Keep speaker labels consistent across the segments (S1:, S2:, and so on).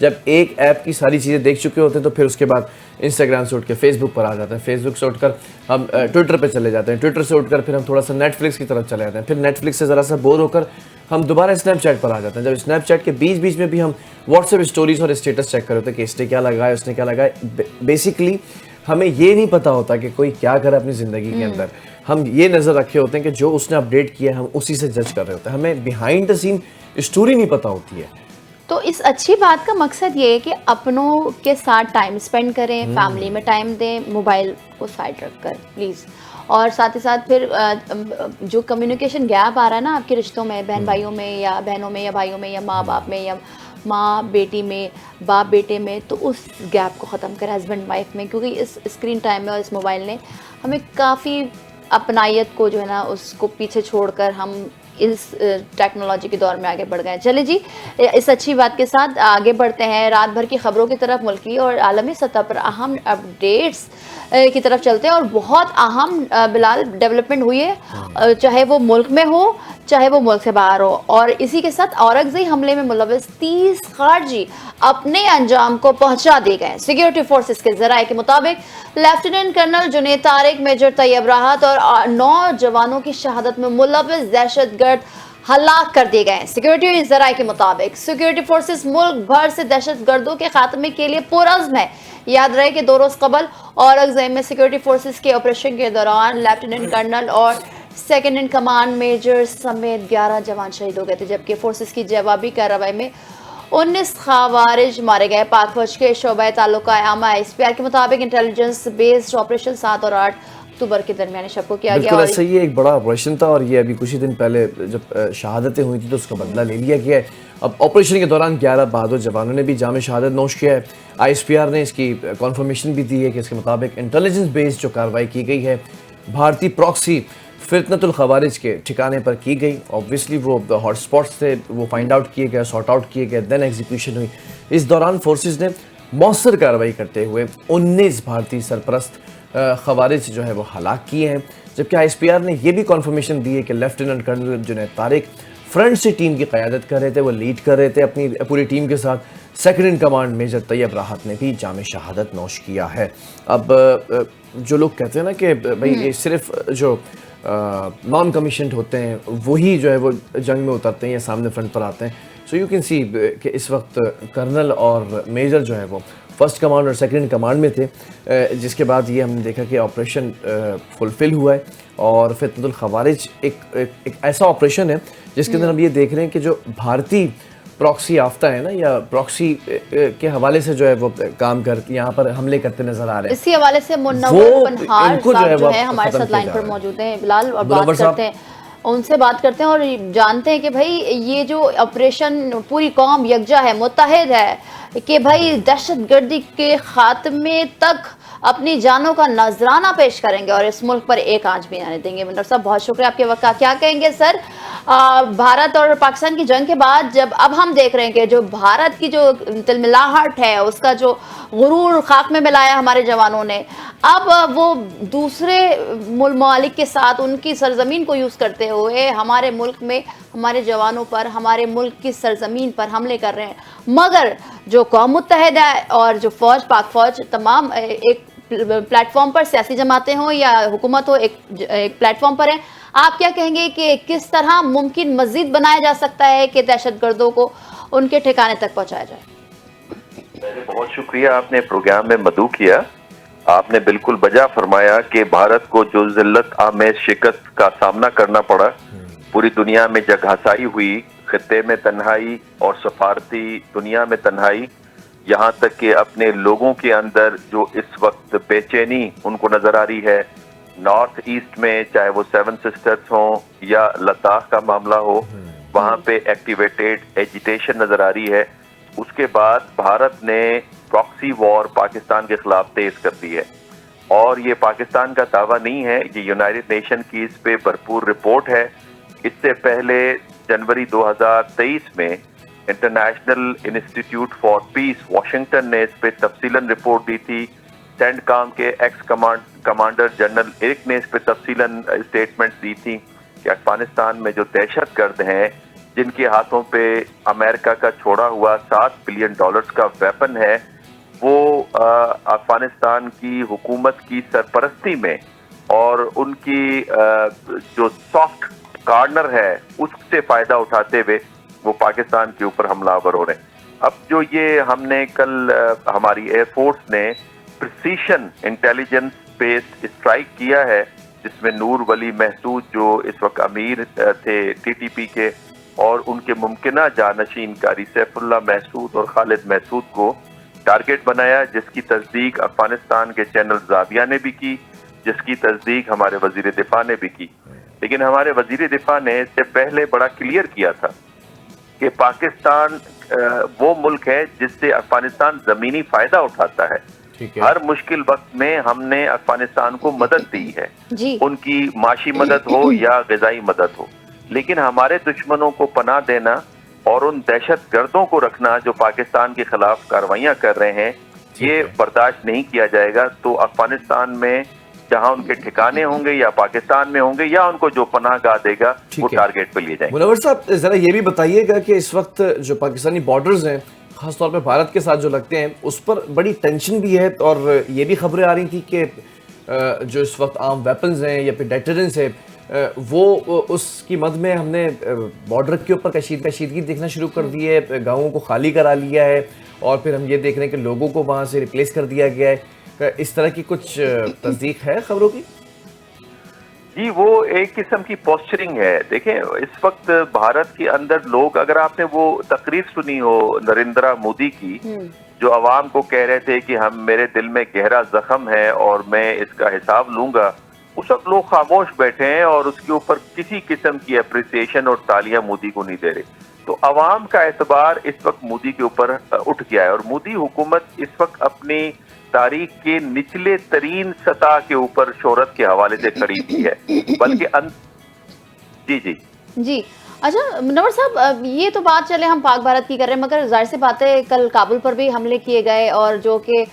S1: جب ایک ایپ کی ساری چیزیں دیکھ چکے ہوتے ہیں تو پھر اس کے بعد انسٹاگرام سے اٹھ کے فیس بک پر آ جاتے ہیں, فیس بک سے اٹھ کر ہم ٹویٹر پہ چلے جاتے ہیں, ٹویٹر سے اٹھ کر پھر ہم تھوڑا سا نیٹ فلکس کی طرف چلے جاتے ہیں, پھر نیٹ فلکس سے ذرا سا بور ہو کر ہم دوبارہ اسنیپ چیٹ پر آ جاتے ہیں. جب اسنیپ چیٹ کے بیچ بیچ میں بھی ہم واٹس ایپ اسٹوریز اور اسٹیٹس چیک کر رہے ہوتے ہیں کہ اس نے کیا لگایا, اس نے کیا لگایا. بیسکلی ہمیں یہ نہیں پتا ہوتا کہ کوئی کیا کرے اپنی زندگی کے اندر. ہم یہ نظر رکھے ہوتے ہیں کہ جو اس نے اپڈیٹ کیا ہے ہم اسی سے جج کر رہے ہوتے ہیں, ہمیں بیہائنڈ دا سین اسٹوری نہیں پتا ہوتی ہے.
S2: تو اس اچھی بات کا مقصد یہ ہے کہ اپنوں کے ساتھ ٹائم اسپینڈ کریں, فیملی میں ٹائم دیں, موبائل کو سائڈ رکھ کر پلیز. اور ساتھ ہی ساتھ پھر جو کمیونیکیشن گیپ آ رہا ہے نا آپ کے رشتوں میں, بہن بھائیوں میں یا بہنوں میں یا بھائیوں میں یا ماں باپ میں یا ماں بیٹی میں, باپ بیٹے میں, تو اس گیپ کو ختم کریں ہسبینڈ وائف میں, کیونکہ اس اسکرین ٹائم میں اور اس موبائل نے ہمیں کافی اپنائیت کو جو ہے نا اس کو پیچھے چھوڑ کر ہم اس ٹیکنالوجی کے دور میں آگے بڑھ گئے. چلے جی, اس اچھی بات کے ساتھ آگے بڑھتے ہیں رات بھر کی خبروں کی طرف, ملکی اور عالمی سطح پر اہم اپڈیٹس کی طرف چلتے ہیں. اور بہت اہم بلال ڈیولپمنٹ ہوئی ہے, چاہے وہ ملک میں ہو چاہے وہ ملک سے باہر ہو. اور اسی کے ساتھ اورکزئی حملے میں ملوث 30 خارجی اپنے انجام کو پہنچا دیے گئے. سیکیورٹی فورسز کے ذرائع کے مطابق lieutenant colonel Junaid Tariq, major Tayyab Rahat اور 9 جوانوں کی شہادت میں ملوث دہشت گرد ہلاک کر دیے گئے. سیکیورٹی ذرائع کے مطابق سیکیورٹی فورسز ملک بھر سے دہشت گردوں کے خاتمے کے لیے پرعزم ہے. یاد رہے کہ 2 روز قبل اورکزئی میں سیکیورٹی فورسز کے آپریشن کے دوران لیفٹیننٹ کرنل اور سیکنڈ ان کمانڈ میجر سمیت 11 جوان شہید ہو گئے تھے, جبکہ فورسز کی جوابی کارروائی میں 19 خوارج مارے گئے. پاک فوج کے شعبہ تعلقہ عامہ ISPR کے مطابق انٹیلیجنس بیسڈ آپریشن 7 اور 8 اکتوبر کے درمیان شب کو کیا گیا.
S1: بالکل ایسا ہی ایک بڑا آپریشن تھا, اور یہ ابھی کچھ ہی دن پہلے جب شہادتیں ہوئی تھیں تو اس کا بدلہ لے لیا گیا ہے. اب آپریشن کے دوران 11 بہادر جوانوں نے بھی جام شہادت نوش کیا ہے. ISPR نے اس کی کنفرمیشن بھی دی ہے کہ اس کے مطابق انٹیلیجنس بیسڈ جو کارروائی کی گئی ہے بھارتی پراکسی فتنۃ الخوارج کے ٹھکانے پر کی گئی. اوبویسلی وہ ہاٹ اسپاٹس تھے, وہ فائنڈ آؤٹ کیے گئے, سارٹ آؤٹ کیے گئے, دین ایگزیکیوشن ہوئی. اس دوران فورسز نے مؤثر کارروائی کرتے ہوئے 19 بھارتی سرپرست خوارج جو ہے وہ ہلاک کیے ہیں. جبکہ ISPR نے یہ بھی کنفرمیشن دی ہے کہ lieutenant colonel Junaid Tariq front سے ٹیم کی قیادت کر رہے تھے, وہ لیڈ کر رہے تھے اپنی پوری ٹیم کے ساتھ. Second in command major Tayyab راحت نے بھی جام شہادت نوش کیا ہے. اب جو لوگ کہتے ہیں نا کہ بھائی یہ صرف جو نان کمیشنڈ ہوتے ہیں وہی جو ہے وہ جنگ میں اترتے ہیں یا سامنے فرنٹ پر آتے ہیں, سو یو کین سی کہ اس وقت کرنل اور میجر جو ہے وہ فرسٹ کمانڈ اور سیکنڈ کمانڈ میں تھے, جس کے بعد یہ ہم نے دیکھا کہ آپریشن فلفل ہوا ہے. اور فتنۃ الخوارج ایک ایسا آپریشن ہے جس کے اندر ہم یہ دیکھ رہے ہیں کہ جو بھارتی پراکسی یافتہ ہے نا یا پراکسی کے حوالے سے جو ہے وہ کام کرتے یہاں پر حملے کرتے نظر آ رہے ہیں.
S2: اسی حوالے سے منور پنہار صاحب جو ہے ہمارے ساتھ لائن پر موجود ہیں بلال, اور بات کرتے ہیں ان سے بات کرتے ہیں اور جانتے ہیں کہ بھائی یہ جو آپریشن پوری قوم یکجا ہے, متحد ہے کہ بھائی دہشت گردی کے خاتمے تک اپنی جانوں کا نذرانہ پیش کریں گے اور اس ملک پر ایک آنچ بھی آنے دیں گے. منور صاحب بہت شکریہ آپ کے وقت کا. کیا کہیں گے سر, بھارت اور پاکستان کی جنگ کے بعد جب اب ہم دیکھ رہے ہیں کہ جو بھارت کی جو تلملاہٹ ہے اس کا جو غرور خاک میں ملایا ہمارے جوانوں نے, اب وہ دوسرے ممالک کے ساتھ ان کی سرزمین کو یوز کرتے ہوئے ہمارے ملک میں ہمارے جوانوں پر, ہمارے ملک کی سرزمین پر حملے کر رہے ہیں. مگر جو قوم متحدہ اور جو فوج, پاک فوج, تمام ایک پلیٹ فارم پر, سیاسی جماعتیں ہوں یا حکومت ہو, ایک پلیٹ فارم پر ہیں. آپ کیا کہیں گے کہ کس طرح ممکن مزید بنایا جا سکتا ہے کہ دہشت گردوں کو ان کے ٹھکانے تک پہنچایا جائے؟
S3: بہت شکریہ, آپ نے پروگرام میں مدعو کیا. آپ نے بالکل بجا فرمایا کہ بھارت کو جو ذلت آمیز شکست کا سامنا کرنا پڑا, پوری دنیا میں جگ ہسائی ہوئی, خطے میں تنہائی اور سفارتی دنیا میں تنہائی, یہاں تک کہ اپنے لوگوں کے اندر جو اس وقت بے چینی ان کو نظر آ رہی ہے, نارتھ ایسٹ میں چاہے وہ 7 سسٹرز ہوں یا لداخ کا معاملہ ہو, وہاں پہ ایکٹیویٹیڈ ایجیٹیشن نظر آ رہی ہے. اس کے بعد بھارت نے پراکسی وار پاکستان کے خلاف تیز کر دی ہے, اور یہ پاکستان کا دعویٰ نہیں ہے, یہ یونائٹڈ نیشن کی اس پہ بھرپور رپورٹ ہے. اس سے پہلے جنوری 2023 میں international institute for peace Washington نے اس پہ تفصیلاً رپورٹ دی تھی. سینڈ کام کے ایکس کمانڈر جنرل ایرک نے اس پہ تفصیلاً اسٹیٹمنٹ دی تھی کہ افغانستان میں جو دہشت گرد ہیں جن کے ہاتھوں پہ امریکہ کا چھوڑا ہوا $7 بلین کا ویپن ہے، وہ افغانستان کی حکومت کی سرپرستی میں اور ان کی جو سافٹ کارنر ہے اس سے فائدہ اٹھاتے ہوئے وہ پاکستان کے اوپر حملہ آور ہو رہے ہیں۔ اب جو یہ ہم نے کل ہماری ایئر فورس نے پریسیشن انٹیلیجنس بیسڈ اسٹرائک کیا ہے، جس میں نور ولی محسود جو اس وقت امیر تھے ٹی ٹی پی کے، اور ان کے ممکنہ جانشین قاری سیف اللہ محسود اور خالد محسود کو ٹارگٹ بنایا، جس کی تصدیق افغانستان کے چینل زاویہ نے بھی کی، جس کی تصدیق ہمارے وزیر دفاع نے بھی کی۔ لیکن ہمارے وزیر دفاع نے اس سے پہلے بڑا کلیئر کیا تھا کہ پاکستان وہ ملک ہے جس سے افغانستان زمینی فائدہ اٹھاتا ہے۔ ہر مشکل وقت میں ہم نے افغانستان کو مدد دی ہے، ان کی معاشی مدد ہو یا غذائی مدد ہو، لیکن ہمارے دشمنوں کو پناہ دینا اور ان دہشت گردوں کو رکھنا جو پاکستان کے خلاف کارروائیاں کر رہے ہیں، یہ برداشت نہیں کیا جائے گا۔ تو افغانستان میں جہاں ان کے ٹھکانے ہوں گے یا پاکستان میں ہوں گے یا ان کو جو پناہ گاہ دے گا وہ ٹارگٹ پہ لیے جائیں گے۔
S1: منور صاحب ذرا یہ بھی بتائیے گا کہ اس وقت جو پاکستانی بارڈرز ہیں خاص طور پہ بھارت کے ساتھ جو لگتے ہیں اس پر بڑی ٹینشن بھی ہے، اور یہ بھی خبریں آ رہی تھی کہ جو اس وقت عام ویپنز ہیں یا پھر ڈیٹرنس ہے وہ اس کی مد میں ہم نے بارڈر کے اوپر کشیدگی دیکھنا شروع کر دی ہے، گاؤں کو خالی کرا لیا ہے، اور پھر ہم یہ دیکھ رہے ہیں کہ لوگوں کو وہاں سے ریپلیس کر دیا گیا ہے۔ اس طرح کی کچھ تصدیق ہے خبروں کی؟
S3: جی وہ ایک قسم کی پوسچرنگ ہے۔ دیکھیں اس وقت بھارت کے اندر لوگ، اگر آپ نے وہ تقریر سنی ہو نریندرا مودی کی جو عوام کو کہہ رہے تھے کہ میرے دل میں گہرا زخم ہے اور میں اس کا حساب لوں گا، اس وقت لوگ خاموش بیٹھے ہیں اور اس کے اوپر کسی قسم کی اپریسیشن اور تالیاں مودی کو نہیں دے رہے۔ تو عوام کا اعتبار اس وقت مودی کے اوپر اٹھ گیا ہے، اور مودی حکومت اس وقت اپنی تاریخ کے نچلے ترین سطح کے اوپر شہرت کے حوالے سے کھڑی ہوئی ہے، بلکہ
S2: جی اچھا منور صاحب، یہ تو بات چلے ہم پاک بھارت کی کر رہے ہیں، مگر ظاہر سی بات ہے کل کابل پر بھی حملے کیے گئے، اور جو کہ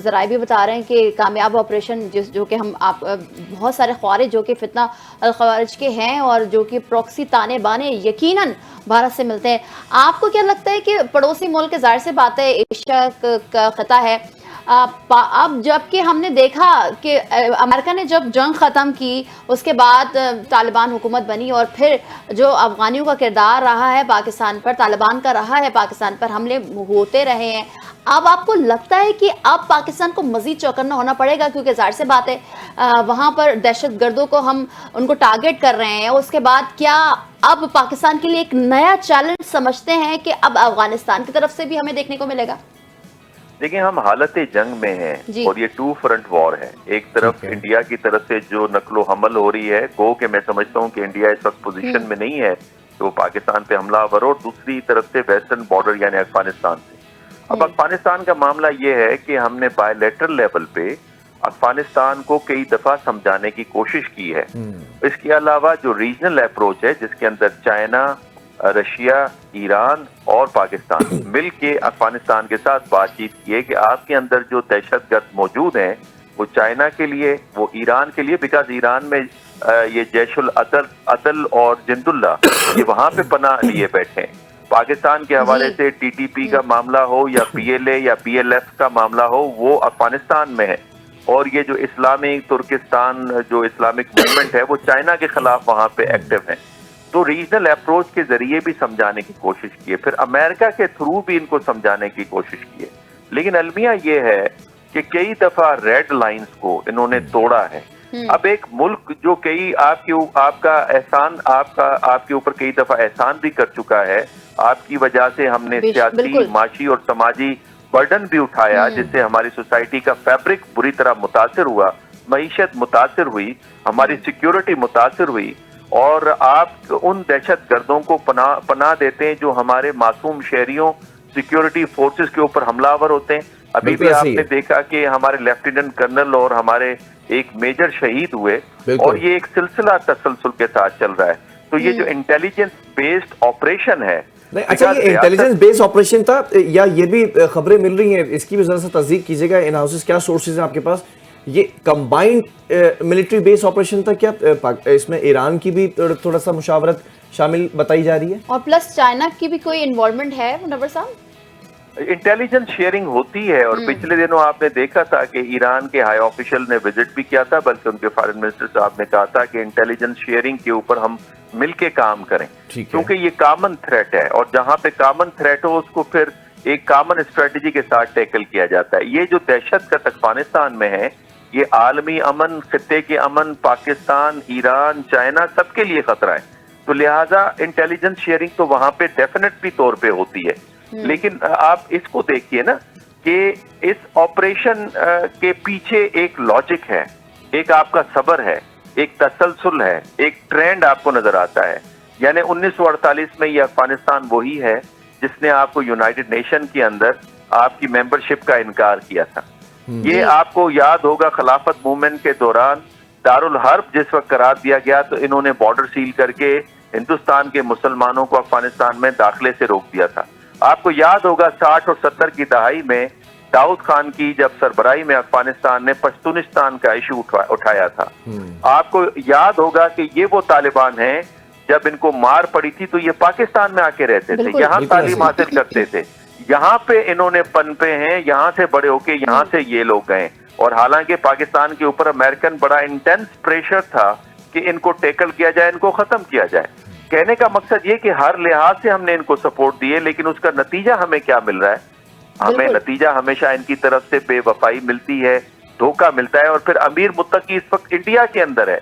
S2: ذرائع بھی بتا رہے ہیں کہ کامیاب آپریشن جو کہ ہم بہت سارے خوارج جو کہ فتنہ الخوارج کے ہیں اور جو کہ پروکسی تانے بانے یقیناً بھارت سے ملتے ہیں۔ آپ کو کیا لگتا ہے کہ پڑوسی ملک ظاہر سے بات ہے ایشیا کا خطہ ہے، اب جب کہ ہم نے دیکھا کہ امریکہ نے جب جنگ ختم کی اس کے بعد طالبان حکومت بنی، اور پھر جو افغانیوں کا کردار رہا ہے پاکستان پر، طالبان کا رہا ہے پاکستان پر، حملے ہوتے رہے ہیں، اب آپ کو لگتا ہے کہ اب پاکستان کو مزید چوکنا ہونا پڑے گا؟ کیونکہ ظاہر سے بات ہے وہاں پر دہشت گردوں کو ہم ان کو ٹارگٹ کر رہے ہیں، اس کے بعد کیا اب پاکستان کے لیے ایک نیا چیلنج سمجھتے ہیں کہ اب افغانستان کی طرف سے بھی ہمیں دیکھنے کو ملے گا؟
S3: دیکھیں ہم حالت جنگ میں ہیں اور یہ 2 فرنٹ وار ہے۔ ایک طرف انڈیا کی طرف سے جو نقل و حمل ہو رہی ہے، گو کہ میں سمجھتا ہوں کہ انڈیا اس وقت پوزیشن میں نہیں ہے کہ وہ پاکستان پہ حملہ آور ہو، اور دوسری طرف سے ویسٹرن بارڈر یعنی افغانستان سے۔ اب افغانستان کا معاملہ یہ ہے کہ ہم نے بائی لیٹرل لیول پہ افغانستان کو کئی دفعہ سمجھانے کی کوشش کی ہے۔ اس کے علاوہ جو ریجنل اپروچ ہے جس کے اندر چائنا، رشیا، ایران اور پاکستان مل کے افغانستان کے ساتھ بات چیت کی ہے کہ آپ کے اندر جو دہشت گرد موجود ہیں وہ چائنا کے لیے، وہ ایران کے لیے، بیکاز ایران میں یہ جیش العدل اور جند اللہ یہ وہاں پہ پناہ لیے بیٹھے ہیں۔ پاکستان کے حوالے سے ٹی ٹی پی کا معاملہ ہو یا پی ایل اے یا پی ایل ایف کا معاملہ ہو، وہ افغانستان میں ہے، اور یہ جو اسلامی ترکستان جو اسلامک موومنٹ ہے وہ چائنا کے خلاف وہاں پہ ایکٹیو ہیں۔ تو ریجنل اپروچ کے ذریعے بھی سمجھانے کی کوشش کی ہے، پھر امریکہ کے تھرو بھی ان کو سمجھانے کی کوشش کی ہے، لیکن المیہ یہ ہے کہ کئی دفعہ ریڈ لائنز کو انہوں نے توڑا ہے۔ اب ایک ملک جو کئی آپ کے اوپر کئی دفعہ احسان بھی کر چکا ہے، آپ کی وجہ سے ہم نے سیاسی، معاشی اور سماجی برڈن بھی اٹھایا، جس سے ہماری سوسائٹی کا فیبرک بری طرح متاثر ہوا، معیشت متاثر ہوئی، ہماری سیکیورٹی متاثر ہوئی، اور آپ ان دہشت گردوں کو پناہ دیتے ہیں جو ہمارے معصوم شہریوں، سیکیورٹی فورسز کے اوپر حملہ آور ہوتے ہیں۔ ابھی بھی آپ نے دیکھا کہ ہمارے لیفٹیننٹ کرنل اور ہمارے ایک میجر شہید ہوئے، اور یہ ایک سلسلہ تسلسل کے ساتھ چل رہا ہے۔ تو یہ جو انٹیلیجنس بیسڈ آپریشن ہے،
S1: اچھا یہ انٹیلیجنس بیس آپریشن تھا یا یہ بھی خبریں مل رہی ہیں، اس کی بھی ذرا سا تصدیق کیجیے گا، ان ہاؤسز کیا سورسز ہیں آپ کے پاس؟ یہ کمبائنڈ ملٹری بیس آپریشن تھا کیا؟ اس میں ایران کی بھی تھوڑا سا مشاورت شامل بتائی جا رہی ہے.
S2: اور پلس چائنا کی بھی کوئی انوالومنٹ ہے منور صاحب؟
S3: انٹیلیجنس شیئرنگ ہوتی ہے، اور پچھلے دنوں آپ نے دیکھا تھا کہ ایران کے ہائی آفیشل نے وزٹ بھی کیا تھا، بلکہ ان کے فارن منسٹر صاحب نے کہا تھا کہ انٹیلیجنس شیئرنگ کے اوپر ہم مل کے کام کریں، کیونکہ یہ کامن تھریٹ ہے، اور جہاں پہ کامن تھریٹ ہو اس کو پھر ایک کامن اسٹریٹجی کے ساتھ ٹیکل کیا جاتا ہے. یہ جو دہشت گرد افغانستان میں ہے، یہ عالمی امن، خطے کے امن، پاکستان، ایران، چائنا سب کے لیے خطرہ ہے. تو لہٰذا انٹیلیجنس شیئرنگ تو وہاں پہ ڈیفینیٹلی طور پہ ہوتی ہے. لیکن آپ اس کو دیکھیے نا کہ اس آپریشن کے پیچھے ایک لاجک ہے، ایک آپ کا صبر ہے، ایک تسلسل ہے، ایک ٹرینڈ آپ کو نظر آتا ہے. یعنی 1948 میں یہ افغانستان وہی ہے جس نے آپ کو یونائٹڈ نیشن کے اندر آپ کی ممبرشپ کا انکار کیا تھا. یہ آپ کو یاد ہوگا خلافت موومنٹ کے دوران دارالحرب جس وقت قرار دیا گیا تو انہوں نے بارڈر سیل کر کے ہندوستان کے مسلمانوں کو افغانستان میں داخلے سے روک دیا تھا. آپ کو یاد ہوگا 60 اور 70 کی دہائی میں داؤد خان کی جب سربراہی میں افغانستان نے پشتونستان کا ایشو اٹھایا تھا. آپ کو یاد ہوگا کہ یہ وہ طالبان ہیں جب ان کو مار پڑی تھی تو یہ پاکستان میں آ کے رہتے تھے، یہاں تعلیم حاصل کرتے تھے، یہاں پہ انہوں نے پنپے ہیں، یہاں سے بڑے ہو کے یہاں سے یہ لوگ گئے. اور حالانکہ پاکستان کے اوپر امریکن بڑا انٹینس پریشر تھا کہ ان کو ٹیکل کیا جائے، ان کو ختم کیا جائے. کہنے کا مقصد یہ کہ ہر لحاظ سے ہم نے ان کو سپورٹ دیے، لیکن اس کا نتیجہ ہمیں کیا مل رہا ہے؟ ہمیں نتیجہ ہمیشہ ان کی طرف سے بے وفائی ملتی ہے، دھوکہ ملتا ہے. اور پھر امیر متقی اس وقت انڈیا کے اندر ہے.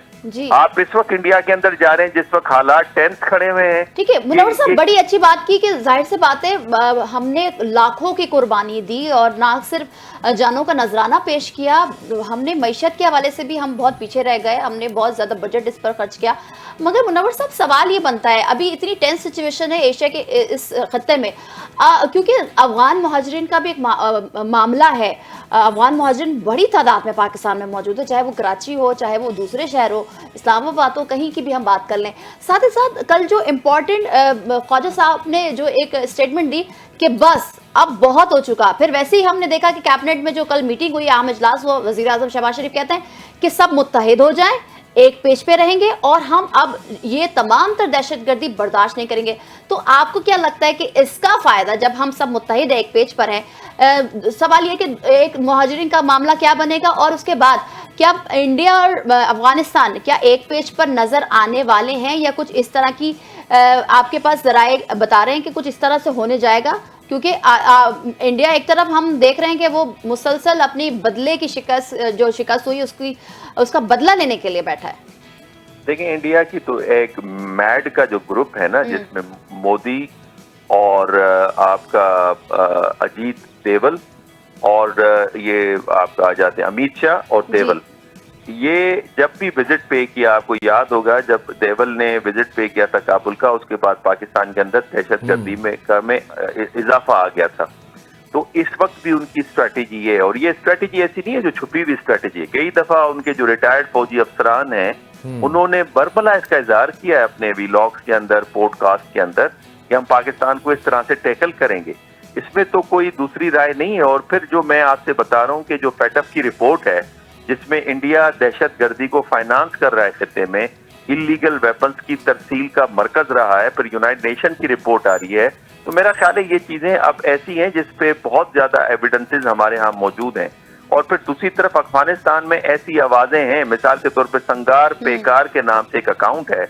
S3: آپ اس وقت انڈیا کے اندر جا رہے ہیں جس وقت حالات ٹینس کھڑے ہوئے ہیں.
S2: ٹھیک ہے منور صاحب، بڑی اچھی بات کی کہ ظاہر سے بات ہے ہم نے لاکھوں کی قربانی دی اور نہ صرف جانوں کا نذرانہ پیش کیا، ہم نے معیشت کے حوالے سے بھی ہم بہت پیچھے رہ گئے، ہم نے بہت زیادہ بجٹ اس پر خرچ کیا. مگر منور صاحب سوال یہ بنتا ہے، ابھی اتنی ٹینس سچویشن ہے ایشیا کے اس خطے میں، کیونکہ افغان مہاجرین کا بھی ایک معاملہ ہے. افغان مہاجرین بڑی تعداد میں پاکستان میں موجود ہے، چاہے وہ کراچی ہو، چاہے وہ دوسرے شہر ہو، اسلام آباد ہو، کہیں کی بھی ہم بات کر لیں. ساتھ ہی ساتھ کل جو امپورٹنٹ خواجہ صاحب نے جو ایک اسٹیٹمنٹ دی کہ بس اب بہت ہو چکا، پھر ویسے ہی ہم نے دیکھا کہ کیبنٹ میں جو کل میٹنگ ہوئی، عام اجلاس ہوا، وزیر اعظم شہباز شریف کہتے ہیں کہ سب متحد ہو جائیں، ایک پیج پہ رہیں گے اور ہم اب یہ تمام تر دہشت گردی برداشت نہیں کریں گے. تو آپ کو کیا لگتا ہے کہ اس کا فائدہ جب ہم سب متحد ایک پیج پر ہیں، سوال یہ کہ ایک مہاجرین کا معاملہ کیا بنے گا، اور اس کے بعد کیا انڈیا اور افغانستان کیا ایک پیج پر نظر آنے والے ہیں، یا کچھ اس طرح کی آپ کے پاس ذرائع بتا رہے ہیں کہ کچھ اس طرح سے ہونے جائے گا؟ کیونکہ انڈیا ایک طرف ہم دیکھ رہے ہیں کہ وہ مسلسل اپنی بدلے کی شکست ہوئی اس کا بدلہ لینے کے لیے بیٹھا ہے.
S3: دیکھیں انڈیا کی تو ایک میڈ کا جو گروپ ہے نا، جس میں مودی اور آپ کا اجیت دیول اور یہ آپ آ جاتے ہیں امیت شاہ اور دیول، یہ جب بھی وزٹ پے کیا، آپ کو یاد ہوگا جب دیول نے وزٹ پے کیا تھا کابل کا، اس کے بعد پاکستان کے اندر دہشت گردی میں اضافہ آ گیا تھا. تو اس وقت بھی ان کی اسٹریٹجی ہے، اور یہ اسٹریٹجی ایسی نہیں ہے جو چھپی ہوئی اسٹریٹجی ہے. کئی دفعہ ان کے جو ریٹائرڈ فوجی افسران ہیں انہوں نے بربلا اس کا اظہار کیا ہے اپنے ویلاگس کے اندر، پوڈ کاسٹ کے اندر، کہ ہم پاکستان کو اس طرح سے ٹیکل کریں گے. اس میں تو کوئی دوسری رائے نہیں ہے. اور پھر جو میں آپ سے بتا رہا ہوں کہ جو فیٹ اپ کی رپورٹ ہے جس میں انڈیا دہشت گردی کو فائنانس کر رہا ہے خطے میں، انلیگل ویپنز کی ترسیل کا مرکز رہا ہے، پھر یونائٹڈ نیشن کی رپورٹ آ رہی ہے، تو میرا خیال ہے یہ چیزیں اب ایسی ہیں جس پہ بہت زیادہ ایویڈنسز ہمارے ہاں موجود ہیں. اور پھر دوسری طرف افغانستان میں ایسی آوازیں ہیں، مثال کے طور پہ سنگار پیکار کے نام سے ایک اکاؤنٹ ہے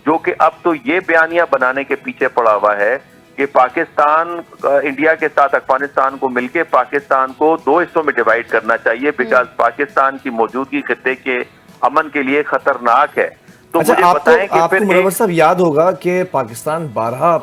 S3: جو کہ اب تو یہ بیانیہ بنانے کے پیچھے پڑا ہوا ہے کہ پاکستان انڈیا کے ساتھ افغانستان کو مل کے پاکستان کو 2 حصوں میں ڈیوائیڈ کرنا چاہیے، بیکاز پاکستان کی موجودگی خطے کے امن کے لیے خطرناک ہے. تو
S1: اچھا،
S3: مجھے بتائیں کہ
S1: آپ کو منور صاحب یاد ہوگا کہ پاکستان بارہا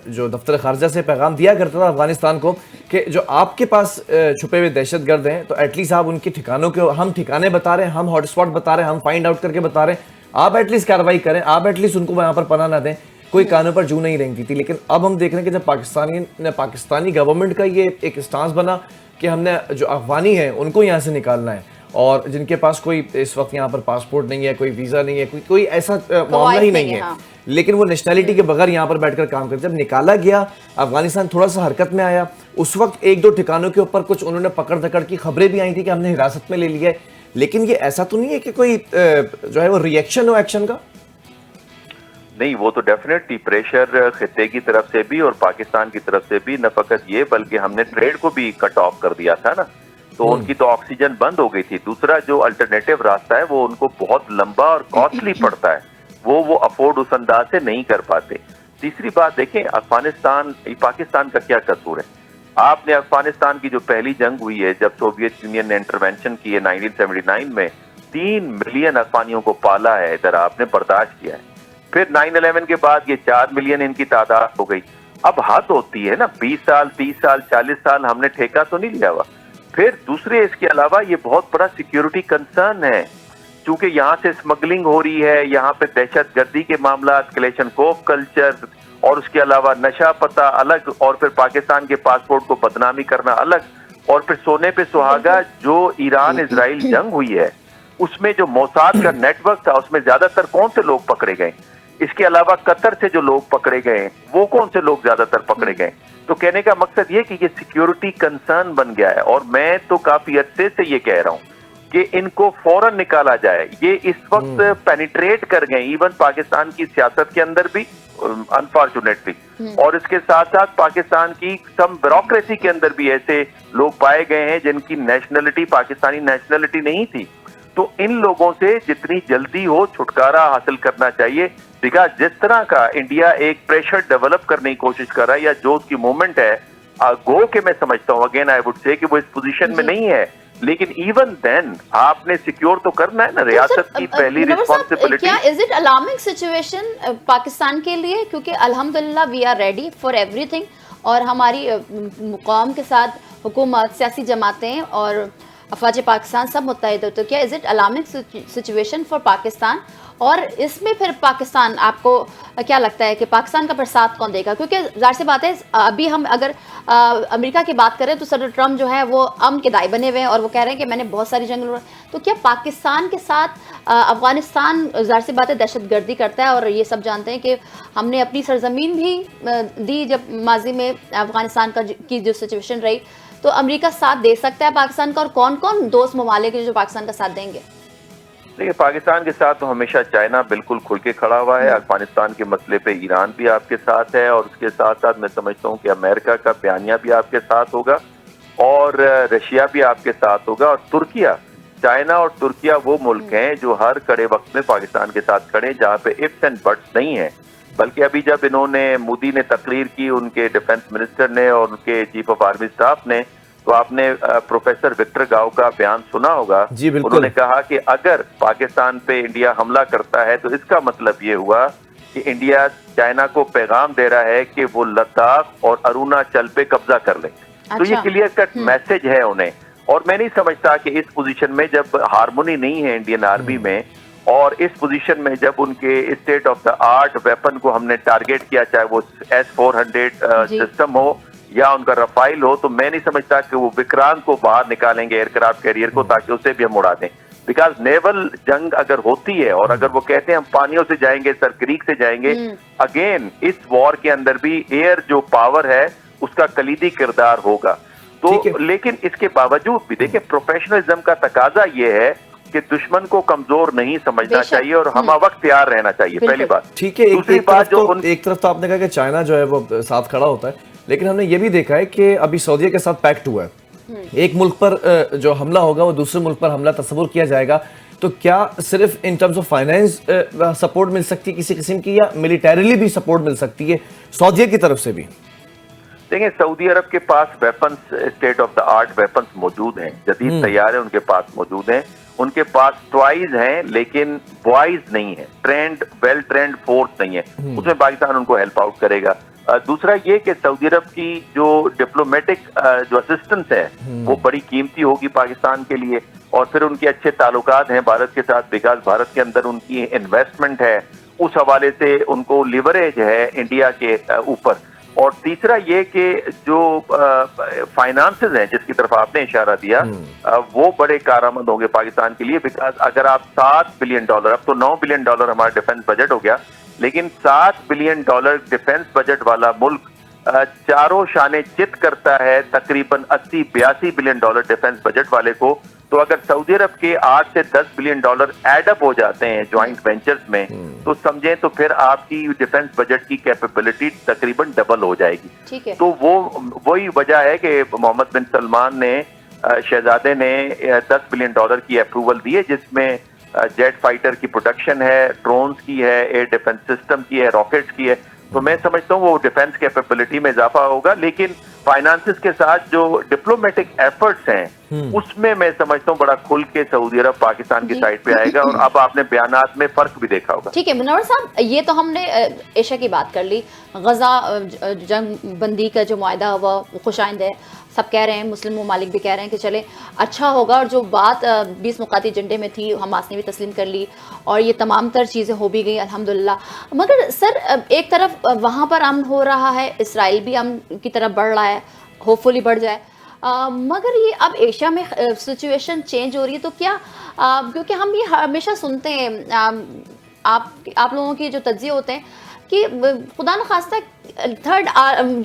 S1: جو دفتر خارجہ سے پیغام دیا کرتا تھا افغانستان کو کہ جو آپ کے پاس چھپے ہوئے دہشت گرد ہیں تو ایٹ لیسٹ آپ ان کے ٹھکانوں کے، ہم ٹھکانے بتا رہے ہیں، ہم ہاٹ اسپاٹ بتا رہے ہیں، ہم فائنڈ آؤٹ کر کے بتا رہے ہیں، آپ ایٹ لیسٹ کارروائی کریں، آپ ایٹ لیسٹ ان کو وہاں پر پناہ نہ دیں. کوئی کانوں پر جو نہیں رینگتی تھی. لیکن اب ہم دیکھ رہے ہیں کہ جب پاکستانی گورنمنٹ کا یہ ایک اسٹانس بنا کہ ہم نے جو افغانی ہیں ان کو یہاں سے نکالنا ہے، اور جن کے پاس کوئی اس وقت یہاں پر پاسپورٹ نہیں ہے، کوئی ویزا نہیں ہے، کوئی ایسا معاملہ ہی نہیں ہے، لیکن وہ نیشنلٹی کے بغیر یہاں پر بیٹھ کر کام کرتے. جب نکالا گیا، افغانستان تھوڑا سا حرکت میں آیا، اس وقت 1-2 ٹھکانوں کے اوپر کچھ انہوں نے پکڑ دھکڑ کی خبریں بھی آئی تھی کہ ہم نے حراست میں لے لیا ہے. لیکن یہ ایسا تو نہیں ہے کہ کوئی جو ہے وہ ری ایکشن ہو ایکشن کا؟
S3: نہیں وہ تو ڈیفینیٹلی پریشر خطے کی طرف سے بھی اور پاکستان کی طرف سے بھی، نہ فقط یہ بلکہ ہم نے ٹریڈ کو بھی کٹ آف کر دیا تھا نا، تو ان کی تو آکسیجن بند ہو گئی تھی. دوسرا جو الٹرنیٹو راستہ ہے وہ ان کو بہت لمبا اور کاسٹلی پڑتا ہے، وہ افورڈ اس انداز سے نہیں کر پاتے. تیسری بات دیکھیں، پاکستان کا کیا قصور ہے؟ آپ نے افغانستان کی جو پہلی جنگ ہوئی ہے جب سوویت یونین نے انٹرونشن کی ہے 1979 میں، 3 ملین افغانیوں کو پالا ہے ادھر، آپ نے برداشت کیا ہے. پھر 9/11 کے بعد یہ 4 ملین ان کی تعداد ہو گئی. اب حد ہوتی ہے نا، 20 سال 30 سال 40 سال ہم نے ٹھیکہ تو نہیں لیا ہوا. پھر دوسرے اس کے علاوہ یہ بہت بڑا سیکیورٹی کنسرن ہے، چونکہ یہاں سے اسمگلنگ ہو رہی ہے، یہاں پہ دہشت گردی کے معاملات، کلیشن کوف کلچر، اور اس کے علاوہ نشہ پتہ الگ، اور پھر پاکستان کے پاسپورٹ کو بدنامی کرنا الگ، اور پھر سونے پہ سہاگا جو ایران اسرائیل جنگ ہوئی ہے اس میں جو موساد کا نیٹ ورک تھا اس میں زیادہ تر کون سے لوگ پکڑے گئے؟ اس کے علاوہ قطر سے جو لوگ پکڑے گئے وہ کون سے لوگ زیادہ تر پکڑے گئے؟ تو کہنے کا مقصد یہ کہ یہ سیکیورٹی کنسرن بن گیا ہے، اور میں تو کافی عرصے سے یہ کہہ رہا ہوں کہ ان کو فوراً نکالا جائے. یہ اس وقت پینیٹریٹ کر گئے ایون پاکستان کی سیاست کے اندر بھی انفارچونیٹلی، اور اس کے ساتھ ساتھ پاکستان کی سم بیوروکریسی کے اندر بھی ایسے لوگ پائے گئے ہیں جن کی نیشنلٹی پاکستانی نیشنلٹی نہیں تھی. تو ان لوگوں سے جتنی جلدی ہو چھٹکارا حاصل کرنا چاہیے، بیکاز جس طرح کا انڈیا ایک پریشر ڈیولپ کرنے کی کوشش کر رہا ہے یا جو اس کی موومنٹ ہے، گو کہ میں سمجھتا ہوں اگین آئی وڈ سے کہ وہ اس پوزیشن میں نہیں ہے، لیکن ایون دین آپ نے سیکیور تو کرنا ہے نا. ریاست کی پہلی ریسپانسبلٹی.
S2: کیا is it alarming situation Pakistan کے لیے؟ کیونکہ الحمدللہ we are ready for everything, اور ہماری قوم کے ساتھ حکومت، سیاسی جماعتیں اور افواج پاکستان سب متحد ہو. تو کیا is it alarming situation for Pakistan? اور اس میں پھر پاکستان، آپ کو کیا لگتا ہے کہ پاکستان کا پھر ساتھ کون دے گا؟ کیونکہ ظاہر سی بات ہے ابھی ہم اگر امریکہ کی بات کریں تو صدر ٹرمپ جو ہے وہ امن کے داعی بنے ہوئے ہیں، اور وہ کہہ رہے ہیں کہ میں نے بہت ساری جنگ لڑ. تو کیا پاکستان کے ساتھ افغانستان ظاہر سی بات ہے دہشت گردی کرتا ہے، اور یہ سب جانتے ہیں کہ ہم نے اپنی سرزمین بھی دی جب ماضی میں افغانستان کی جو سچویشن رہی، تو امریکہ ساتھ دے سکتا ہے پاکستان کا؟ اور کون کون دوست ممالک جو پاکستان کا ساتھ دیں گے؟
S3: دیکھیے پاکستان کے ساتھ تو ہمیشہ چائنا بالکل کھل کے کھڑا ہوا ہے. افغانستان کے مسئلے پہ ایران بھی آپ کے ساتھ ہے، اور اس کے ساتھ ساتھ میں سمجھتا ہوں کہ امریکہ کا بیانیہ بھی آپ کے ساتھ ہوگا، اور رشیا بھی آپ کے ساتھ ہوگا، اور ترکیہ. چائنا اور ترکیہ وہ ملک ہیں جو ہر کڑے وقت میں پاکستان کے ساتھ کھڑے، جہاں پہ ifs اینڈ بٹس نہیں ہیں. بلکہ ابھی جب انہوں نے مودی نے تقریر کی، ان کے ڈیفنس منسٹر نے اور ان کے چیف آف آرمی اسٹاف نے، تو آپ نے پروفیسر وکٹر گاؤ کا بیان سنا ہوگا.
S1: جی بالکل.
S3: انہوں نے کہا کہ اگر پاکستان پہ انڈیا حملہ کرتا ہے تو اس کا مطلب یہ ہوا کہ انڈیا چائنا کو پیغام دے رہا ہے کہ وہ لداخ اور اروناچل پہ قبضہ کر لیں. تو یہ کلیئر کٹ میسج ہے انہیں. اور میں نہیں سمجھتا کہ اس پوزیشن میں جب ہارمونی نہیں ہے انڈین آرمی میں، اور اس پوزیشن میں جب ان کے state of the art weapon کو ہم نے ٹارگیٹ کیا، چاہے وہ S-400 سسٹم ہو یا ان کا رفائل ہو، تو میں نہیں سمجھتا کہ وہ وکرانت کو باہر نکالیں گے ایئر کرافٹ کیریئر کو تاکہ اسے بھی ہم اڑا دیں. بیکاز نیول جنگ اگر ہوتی ہے اور اگر وہ کہتے ہیں ہم پانیوں سے جائیں گے، سر کریک سے جائیں گے، اگین اس وار کے اندر بھی ایئر جو پاور ہے اس کا کلیدی کردار ہوگا. تو لیکن اس کے باوجود بھی دیکھیں پروفیشنلزم کا تقاضا یہ ہے کہ دشمن کو کمزور نہیں سمجھنا چاہیے اور ہمہ وقت تیار رہنا چاہیے. پہلی بات.
S1: ٹھیک ہے، ایک طرف تو آپ نے کہا کہ چائنا جو ہے وہ ساتھ کھڑا ہوتا ہے، لیکن ہم نے یہ بھی دیکھا ہے کہ ابھی سعودیہ کے ساتھ پیکٹ ہوا ہے، ایک ملک پر جو حملہ ہوگا وہ دوسرے ملک پر حملہ تصور کیا جائے گا. تو کیا صرف in terms of finance support مل سکتی ہے کسی قسم کی، یا ملیٹریلی بھی سپورٹ مل سکتی ہے سعودیہ کی طرف سے بھی؟
S3: دیکھیں سعودی عرب کے پاس weapons, state of the art weapons موجود ہیں، جدید طیارے ان کے پاس موجود ہیں، ان کے پاس ٹوائز ہیں لیکن بوائز نہیں ہے، ٹرینڈ ویل ٹرینڈ فورس نہیں ہے. اس میں پاکستان ان کو ہیلپ آؤٹ کرے گا. دوسرا یہ کہ سعودی عرب کی جو ڈپلومیٹک جو اسسٹنس ہے وہ بڑی قیمتی ہوگی پاکستان کے لیے، اور پھر ان کے اچھے تعلقات ہیں بھارت کے ساتھ، بیکاز بھارت کے اندر ان کی انویسٹمنٹ ہے، اس حوالے سے ان کو لیوریج ہے انڈیا کے اوپر. اور تیسرا یہ کہ جو فائنانسز ہیں جس کی طرف آپ نے اشارہ دیا، وہ بڑے کارآمد ہوں گے پاکستان کے لیے. بیکاز اگر آپ $7 بلین، اب تو $9 بلین ہمارا ڈیفنس بجٹ ہو گیا، لیکن $7 بلین ڈیفنس بجٹ والا ملک چاروں شانے چت کرتا ہے تقریباً $80-82 بلین ڈیفنس بجٹ والے کو. تو اگر سعودی عرب کے 8 سے 10 بلین ڈالر ایڈ اپ ہو جاتے ہیں جوائنٹ وینچرز میں تو سمجھیں تو پھر آپ کی ڈیفنس بجٹ کی کیپیبلٹی تقریباً ڈبل ہو جائے گی.
S2: ٹھیک ہے.
S3: تو وہی وجہ ہے کہ محمد بن سلمان نے شہزادے نے 10 بلین ڈالر کی اپروول دی ہے جس میں جیٹ فائٹر کی پروڈکشن ہے, ڈرونز کی ہے, ایئر ڈیفنس سسٹم کی ہے, راکٹس کی ہے. تو میں سمجھتا ہوں وہ ڈیفنس کیپیبلٹی میں اضافہ ہوگا, لیکن فائنانسز کے ساتھ جو ڈپلومیٹک ایفرٹس ہیں اس میں سمجھتا ہوں بڑا کھل کے سعودی عرب پاکستان کی سائڈ پہ آئے گا, اور اب آپ نے بیانات میں فرق بھی دیکھا ہوگا.
S2: ٹھیک ہے منور صاحب, یہ تو ہم نے ایشیا کی بات کر لی, غزہ جنگ بندی کا جو معاہدہ ہوا وہ خوش آئند ہے, سب کہہ رہے ہیں, مسلم ممالک بھی کہہ رہے ہیں کہ چلے اچھا ہوگا, اور جو بات 20 نقاطی ایجنڈے میں تھی حماس نے بھی تسلیم کر لی اور یہ تمام تر چیزیں ہو بھی گئی الحمدللہ. مگر سر ایک طرف وہاں پر امن ہو رہا ہے, اسرائیل بھی امن کی طرف بڑھ رہا ہے, ہوپ فلی بڑھ جائے, مگر یہ اب ایشیا میں سچویشن چینج ہو رہی ہے تو کیا, کیونکہ ہم یہ ہمیشہ سنتے ہیں آپ لوگوں کے جو تجزیے ہوتے ہیں کہ خدا نخواستہ تھرڈ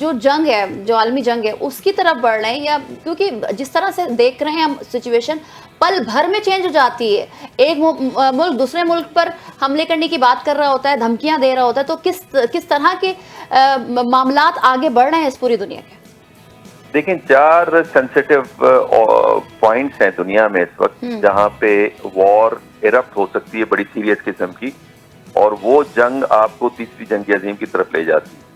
S2: جو جنگ ہے, جو عالمی جنگ ہے اس کی طرف بڑھ رہے ہیں, یا کیونکہ جس طرح سے دیکھ رہے ہیں ہم سچویشن پل بھر میں چینج ہو جاتی ہے, ایک ملک دوسرے ملک پر حملے کرنے کی بات کر رہا ہوتا ہے, دھمکیاں دے رہا ہوتا ہے, تو کس طرح کے معاملات آگے بڑھ رہے ہیں اس پوری دنیا کے؟
S3: دیکھیں 4 سینسیٹیو پوائنٹس ہیں دنیا میں اس وقت جہاں پہ وار ایرپٹ ہو سکتی ہے بڑی سیریس قسم کی, اور وہ جنگ آپ کو تیسری جنگ عظیم کی طرف لے جاتی ہے.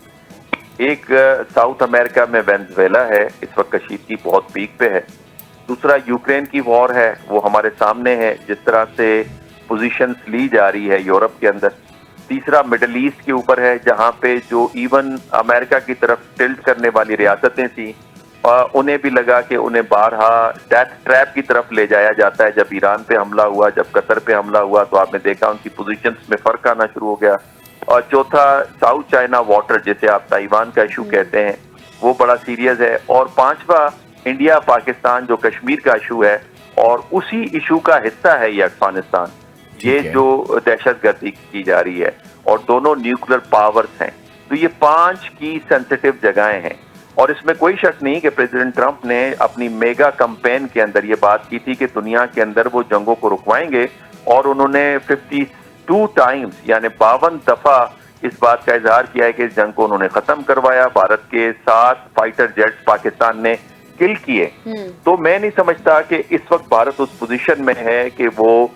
S3: ایک ساؤتھ امریکہ میں وینزویلا ہے, اس وقت کشیدگی بہت پیک پہ ہے. دوسرا یوکرین کی وار ہے, وہ ہمارے سامنے ہے جس طرح سے پوزیشنز لی جا رہی ہے یورپ کے اندر. تیسرا مڈل ایسٹ کے اوپر ہے جہاں پہ جو ایون امریکہ کی طرف ٹلٹ کرنے والی ریاستیں تھیں انہیں بھی لگا کہ انہیں بارہا ڈیتھ ٹریپ کی طرف لے جایا جاتا ہے. جب ایران پہ حملہ ہوا, جب قطر پہ حملہ ہوا, تو آپ نے دیکھا ان کی پوزیشنز میں فرق آنا شروع ہو گیا. اور چوتھا ساؤتھ چائنا واٹر جسے آپ تائیوان کا ایشو کہتے ہیں, وہ بڑا سیریس ہے. اور پانچواں انڈیا پاکستان جو کشمیر کا ایشو ہے, اور اسی ایشو کا حصہ ہے یہ افغانستان, یہ جو دہشت گردی کی جا رہی ہے, اور دونوں نیوکلیر پاورز ہیں. تو یہ 5 کی سینسیٹیو جگہیں ہیں, اور اس میں کوئی شک نہیں کہ پریزیڈنٹ ٹرمپ نے اپنی میگا کمپین کے اندر یہ بات کی تھی کہ دنیا کے اندر وہ جنگوں کو رکوائیں گے, اور انہوں نے 52 ٹائمز یعنی 52 دفعہ اس بات کا اظہار کیا ہے کہ اس جنگ کو انہوں نے ختم کروایا. بھارت کے 7 فائٹر جیٹس پاکستان نے کل کیے. تو میں نہیں سمجھتا کہ اس وقت بھارت اس پوزیشن میں ہے کہ وہ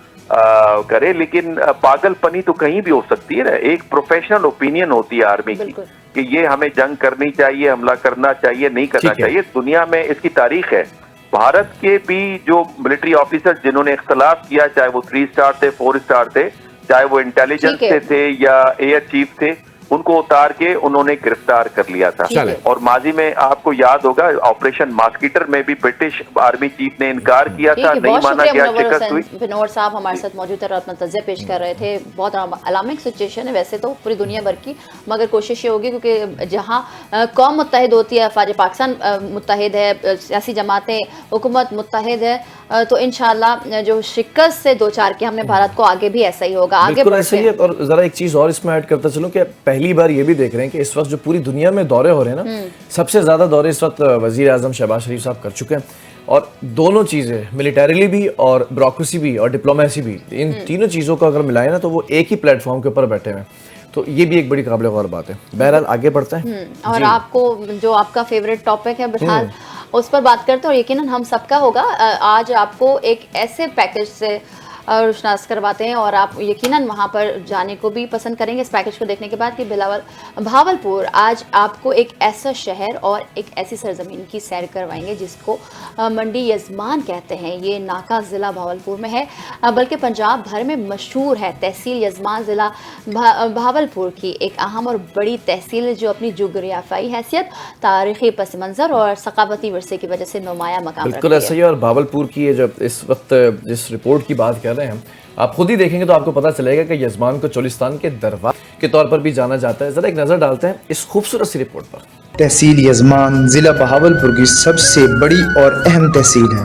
S3: کرے, لیکن پاگل پنی تو کہیں بھی ہو سکتی ہے. ایک پروفیشنل اوپینین ہوتی ہے آرمی کی کہ یہ ہمیں جنگ کرنی چاہیے, حملہ کرنا چاہیے, نہیں کرنا چاہیے. دنیا میں اس کی تاریخ ہے. بھارت کے بھی جو ملٹری آفیسر جنہوں نے اختلاف کیا, چاہے وہ 3 اسٹار تھے, 4 اسٹار تھے, چاہے وہ انٹیلیجنس سے تھے یا ایئر چیف تھے, ان کو اتار کے انہوں نے گرفتار کر لیا تھا. اور ماضی میں آپ کو یاد ہوگا آپریشن ماسکیٹر میں بھی برٹش آرمی چیف نے انکار کیا تھا, نہیں مانا گیا, شکست ہوئی.
S2: منور صاحب ہمارے ساتھ موجود ہے اور اپنا تجزیہ پیش کر رہے تھے. بہت الارمنگ سچویشن ہے ویسے تو پوری دنیا بھر کی, مگر کوشش یہ ہوگی کیونکہ جہاں قوم متحد ہوتی ہے, افواج پاکستان متحد ہے, سیاسی جماعتیں, حکومت متحد ہے, تو انشاءاللہ جو شکست سے 2-4 کے ہم نے بھارت کو آگے بھی ایسا ہی ہوگا. آگے
S1: بالکل ایسا ہی ہے. اور ذرا ایک چیز اور اس میں ایڈ کرتا چلوں کہ پہلی بار یہ بھی دیکھ رہے ہیں کہ اس وقت جو پوری دنیا میں دورے ہو رہے ہیں نا, سب سے زیادہ دورے اس وقت وزیر اعظم شہباز شریف صاحب کر چکے ہیں, اور دونوں چیزیں ملیٹریلی بھی اور بیوروکریسی بھی اور ڈپلومیسی بھی, ان تینوں چیزوں کو اگر ملائیں نا تو وہ ایک ہی پلیٹ فارم کے اوپر بیٹھے ہیں. تو یہ بھی ایک بڑی قابل غور بات ہے. بہرحال آگے بڑھتے ہیں,
S2: اور آپ کو جو آپ کا فیوریٹ ٹاپک ہے بہرحال اس پر بات کرتے ہیں, اور یقیناً ہم سب کا ہوگا. آج آپ کو ایک ایسے پیکج سے روشناس کرواتے ہیں اور آپ یقیناً وہاں پر جانے کو بھی پسند کریں گے اس پیکج کو دیکھنے کے بعد کہ بھاولپور آج آپ کو ایک ایسا شہر اور ایک ایسی سرزمین کی سیر کروائیں گے جس کو منڈی یزمان کہتے ہیں. یہ ناکا ضلع بھاولپور میں ہے, بلکہ پنجاب بھر میں مشہور ہے. تحصیل یزمان ضلع بھاولپور کی ایک اہم اور بڑی تحصیل ہے جو اپنی جغرافیائی حیثیت, تاریخی پس منظر اور ثقافتی ورثے کی وجہ سے نمایاں مقام رکھتی ہے.
S1: بالکل ایسا ہی. اور بھاولپور کی یہ جب اس وقت جس رپورٹ کی بات کر رہے ہیں آپ خود ہی دیکھیں گے تو آپ کو پتہ چلے گا کہ یزمان کو چولستان کے دروازے کے طور پر بھی جانا جاتا ہے. ذرا ایک نظر ڈالتے ہیں اس خوبصورت سی رپورٹ پر.
S4: تحصیل یزمان ضلع بہاولپور کی سب سے بڑی اور اہم تحصیل ہے.